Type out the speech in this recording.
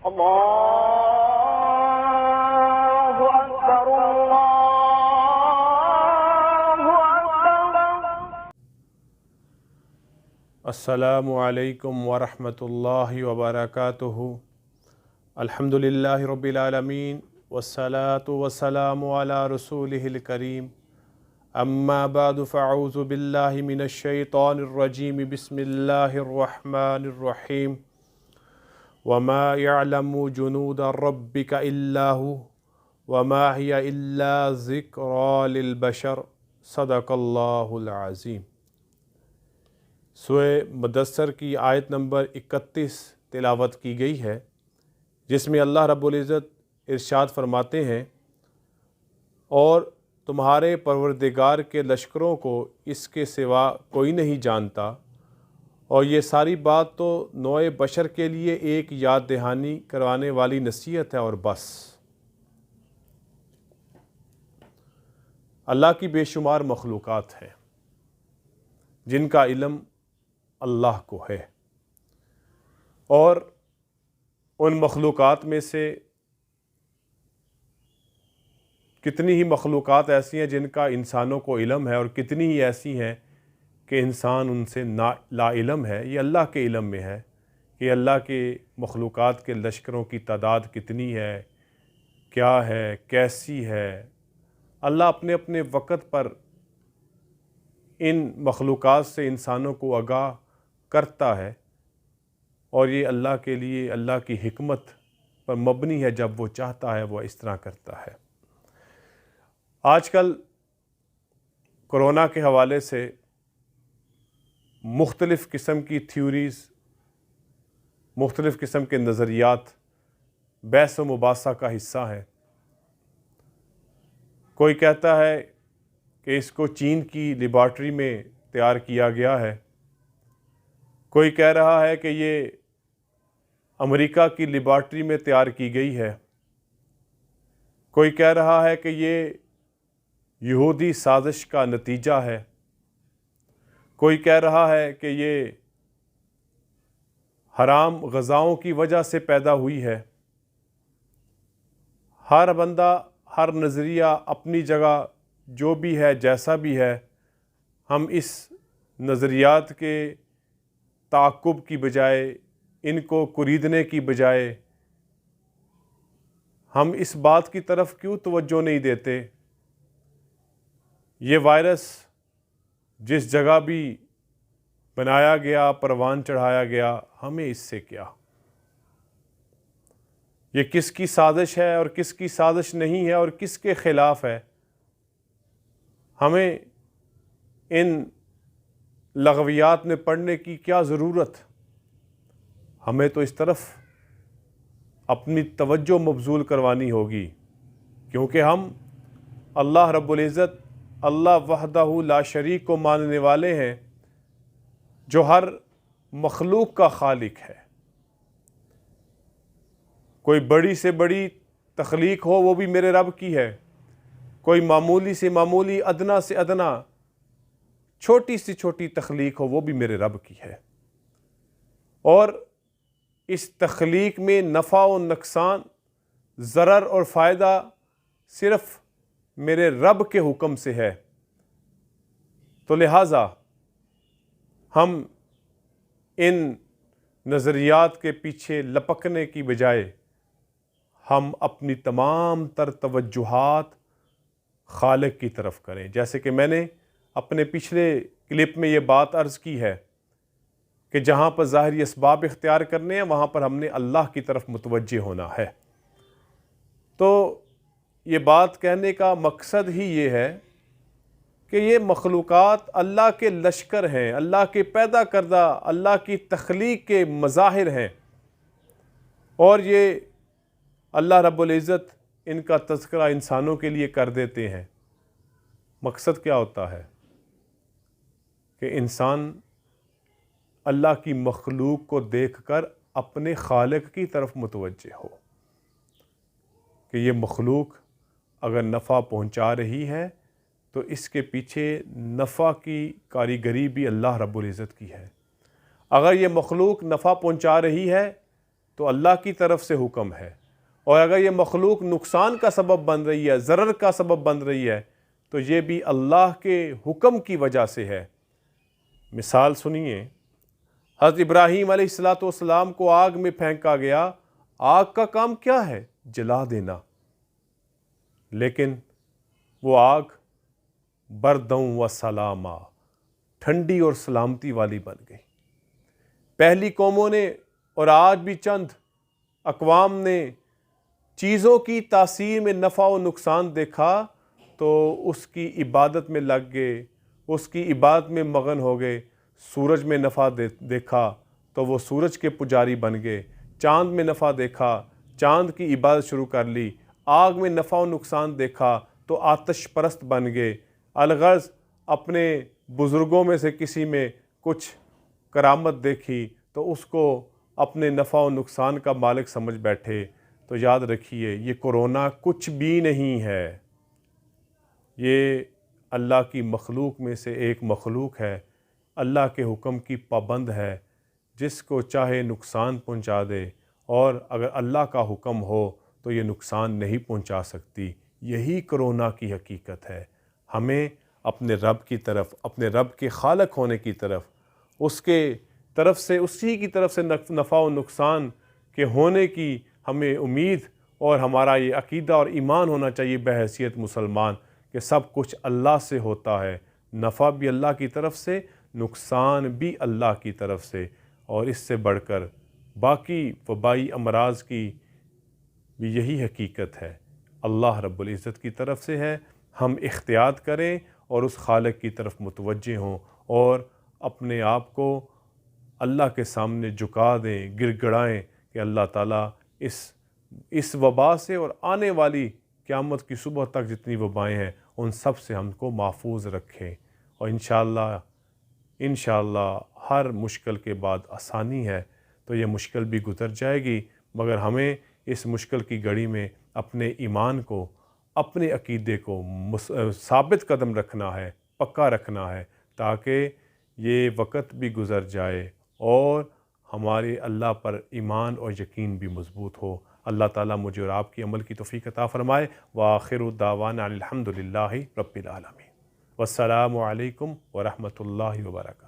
الله أكبر الله أكبر. السلام علیکم ورحمۃ اللہ وبرکاتہ. الحمدللہ رب العالمین والصلاة والسلام علی رسولہ الکریم. اما بعد فاعوذ باللہ من الشیطان الرجیم. بسم اللہ الرحمن الرحیم. وما يعلم جنود ربك الا هو وما هي الا ذکری للبشر. صدق اللہ العظیم. سورہ مدثر کی آیت نمبر 31 تلاوت کی گئی ہے، جس میں اللہ رب العزت ارشاد فرماتے ہیں، اور تمہارے پروردگار کے لشکروں کو اس کے سوا کوئی نہیں جانتا، اور یہ ساری بات تو نوع بشر کے لیے ایک یاد دہانی کروانے والی نصیحت ہے اور بس. اللہ کی بے شمار مخلوقات ہیں جن کا علم اللہ کو ہے، اور ان مخلوقات میں سے کتنی ہی مخلوقات ایسی ہیں جن کا انسانوں کو علم ہے، اور کتنی ہی ایسی ہیں کہ انسان ان سے لا علم ہے. یہ اللہ کے علم میں ہے کہ اللہ کے مخلوقات کے لشکروں کی تعداد کتنی ہے، کیا ہے، کیسی ہے. اللہ اپنے اپنے وقت پر ان مخلوقات سے انسانوں کو آگاہ کرتا ہے، اور یہ اللہ کے لیے اللہ کی حکمت پر مبنی ہے. جب وہ چاہتا ہے وہ اس طرح کرتا ہے. آج کل کورونا کے حوالے سے مختلف قسم کی تھیوریز، مختلف قسم کے نظریات بحث و مباحثہ کا حصہ ہیں. کوئی کہتا ہے کہ اس کو چین کی لیبارٹری میں تیار کیا گیا ہے، کوئی کہہ رہا ہے کہ یہ امریکہ کی لیبارٹری میں تیار کی گئی ہے، کوئی کہہ رہا ہے کہ یہ یہودی سازش کا نتیجہ ہے، کوئی کہہ رہا ہے کہ یہ حرام غذاؤں کی وجہ سے پیدا ہوئی ہے. ہر بندہ، ہر نظریہ اپنی جگہ جو بھی ہے، جیسا بھی ہے، ہم اس نظریات کے تعاقب کی بجائے، ان کو خریدنے کی بجائے، ہم اس بات کی طرف کیوں توجہ نہیں دیتے؟ یہ وائرس جس جگہ بھی بنایا گیا، پروان چڑھایا گیا، ہمیں اس سے کیا؟ یہ کس کی سازش ہے اور کس کی سازش نہیں ہے اور کس کے خلاف ہے؟ ہمیں ان لغویات میں پڑھنے کی کیا ضرورت؟ ہمیں تو اس طرف اپنی توجہ مبذول کروانی ہوگی، کیونکہ ہم اللہ رب العزت، اللہ وحدہ لا شریک کو ماننے والے ہیں، جو ہر مخلوق کا خالق ہے. کوئی بڑی سے بڑی تخلیق ہو وہ بھی میرے رب کی ہے، کوئی معمولی سے معمولی، ادنا سے ادنا، چھوٹی سے چھوٹی تخلیق ہو وہ بھی میرے رب کی ہے. اور اس تخلیق میں نفع و نقصان، ضرر اور فائدہ صرف میرے رب کے حکم سے ہے. تو لہٰذا ہم ان نظریات کے پیچھے لپکنے کی بجائے ہم اپنی تمام تر توجہات خالق کی طرف کریں. جیسے کہ میں نے اپنے پچھلے کلپ میں یہ بات عرض کی ہے کہ جہاں پر ظاہری اسباب اختیار کرنے ہیں، وہاں پر ہم نے اللہ کی طرف متوجہ ہونا ہے. تو یہ بات کہنے کا مقصد ہی یہ ہے کہ یہ مخلوقات اللہ کے لشکر ہیں، اللہ کے پیدا کردہ، اللہ کی تخلیق کے مظاہر ہیں، اور یہ اللہ رب العزت ان کا تذکرہ انسانوں کے لیے کر دیتے ہیں. مقصد کیا ہوتا ہے؟ کہ انسان اللہ کی مخلوق کو دیکھ کر اپنے خالق کی طرف متوجہ ہو کہ یہ مخلوق اگر نفع پہنچا رہی ہے تو اس کے پیچھے نفع کی کاریگری بھی اللہ رب العزت کی ہے. اگر یہ مخلوق نفع پہنچا رہی ہے تو اللہ کی طرف سے حکم ہے، اور اگر یہ مخلوق نقصان کا سبب بن رہی ہے، ضرر کا سبب بن رہی ہے، تو یہ بھی اللہ کے حکم کی وجہ سے ہے۔ مثال سنیے، حضرت ابراہیم علیہ السلام کو آگ میں پھینکا گیا، آگ کا کام کیا ہے؟ جلا دینا، لیکن وہ آگ بردوں و سلاما، ٹھنڈی اور سلامتی والی بن گئی۔ پہلی قوموں نے اور آج بھی چند اقوام نے چیزوں کی تاثیر میں نفع و نقصان دیکھا تو اس کی عبادت میں لگ گئے، اس کی عبادت میں مغن ہو گئے۔ سورج میں نفع دیکھا تو وہ سورج کے پجاری بن گئے، چاند میں نفع دیکھا، چاند کی عبادت شروع کر لی، آگ میں نفع و نقصان دیکھا تو آتش پرست بن گئے۔ الغرض اپنے بزرگوں میں سے کسی میں کچھ کرامت دیکھی تو اس کو اپنے نفع و نقصان کا مالک سمجھ بیٹھے۔ تو یاد رکھیے، یہ کورونا کچھ بھی نہیں ہے، یہ اللہ کی مخلوق میں سے ایک مخلوق ہے، اللہ کے حکم کی پابند ہے، جس کو چاہے نقصان پہنچا دے، اور اگر اللہ کا حکم ہو تو یہ نقصان نہیں پہنچا سکتی۔ یہی کورونا کی حقیقت ہے۔ ہمیں اپنے رب کی طرف، اپنے رب کے خالق ہونے کی طرف، اس کے طرف سے، اسی کی طرف سے نفع و نقصان کے ہونے کی ہمیں امید اور ہمارا یہ عقیدہ اور ایمان ہونا چاہیے بحیثیت مسلمان کہ سب کچھ اللہ سے ہوتا ہے، نفع بھی اللہ کی طرف سے، نقصان بھی اللہ کی طرف سے، اور اس سے بڑھ کر باقی وبائی امراض کی بھی یہی حقیقت ہے، اللہ رب العزت کی طرف سے ہے۔ ہم احتیاط کریں اور اس خالق کی طرف متوجہ ہوں اور اپنے آپ کو اللہ کے سامنے جھکا دیں، گر گڑائیں کہ اللہ تعالیٰ اس وبا سے اور آنے والی قیامت کی صبح تک جتنی وبائیں ہیں ان سب سے ہم کو محفوظ رکھیں، اور انشاءاللہ ہر مشکل کے بعد آسانی ہے۔ تو یہ مشکل بھی گزر جائے گی، مگر ہمیں اس مشکل کی گھڑی میں اپنے ایمان کو، اپنے عقیدے کو ثابت قدم رکھنا ہے، پکا رکھنا ہے، تاکہ یہ وقت بھی گزر جائے اور ہمارے اللہ پر ایمان اور یقین بھی مضبوط ہو۔ اللہ تعالیٰ مجھے اور آپ کی عمل کی توفیق عطا فرمائے۔ وآخر دعوانا الحمدللہ رب العالمین۔ والسلام علیکم ورحمۃ اللہ وبرکاتہ۔